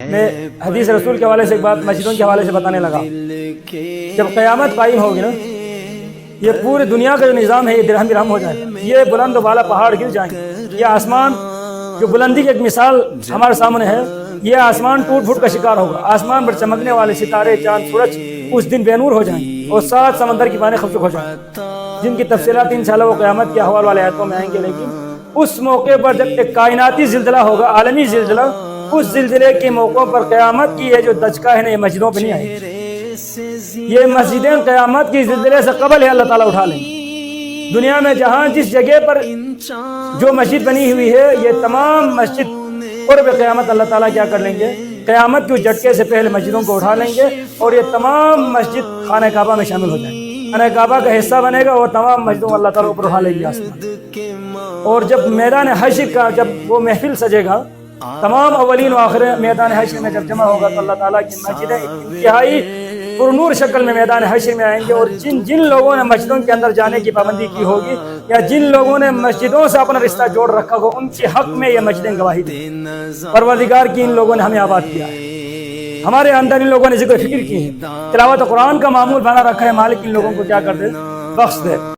میں حدیث رسول کے حوالے سے ایک بات مسجدوں کے حوالے سے بتانے لگا۔ جب قیامت قائم ہوگی نا، یہ پوری دنیا کا جو نظام ہے یہ درہم برہم ہو جائے گا، یہ بلند و بالا پہاڑ گر جائیں گے، یہ آسمان جو بلندی کی ایک مثال ہمارے سامنے ہے، یہ آسمان ٹوٹ پھوٹ کا شکار ہوگا، آسمان پر چمکنے والے ستارے چاند سورج اس دن بے نور ہو جائیں گے اور 7 سمندر کی پانی خشک ہو جائیں گے، جن کی تفصیلات انشاءاللہ وہ قیامت کے احوال والے آیتوں میں آئیں گے۔ لیکن اس موقع پر جب ایک کائناتی زلزلہ ہوگا، عالمی زلزلہ، اس زلزلے کے موقعوں پر قیامت کی یہ جو دھچکا ہے نا، یہ مسجدوں پہ نہیں آئے گی، یہ مسجدیں قیامت کی زلزلے سے قبل ہے اللہ تعالیٰ اٹھا لیں گے۔ دنیا میں جہاں جس جگہ پر جو مسجد بنی ہوئی ہے، یہ تمام مسجد قرب قیامت اللہ تعالیٰ کیا کر لیں گے، قیامت کے جھٹکے سے پہلے مسجدوں کو اٹھا لیں گے اور یہ تمام مسجد خانہ کعبہ میں شامل ہو جائیں گے، خانہ کعبہ کا حصہ بنے گا اور تمام مسجدوں اللہ تعالیٰ اوپر اٹھا لیں گے آسمان۔ اور جب میدان حشر کا جب وہ محفل سجے گا، تمام اولین و آخرین میدان حشر میں جب جمع ہوگا تو اللہ تعالیٰ کی مسجدیں انتہائی پرنور شکل میں میدان حشر میں آئیں گے، اور جن لوگوں نے مسجدوں کے اندر جانے کی پابندی کی ہوگی یا جن لوگوں نے مسجدوں سے اپنا رشتہ جوڑ رکھا ہو، ان کے حق میں یہ مسجدیں گواہی دیں، پروردگار کی ان لوگوں نے ہمیں آباد کیا ہے، ہمارے اندر ان لوگوں نے ذکر فکر کی ہے، تلاوت قرآن کا معمول بنا رکھا ہے، مالک ان لوگوں کو کیا کر دے، بخش دے۔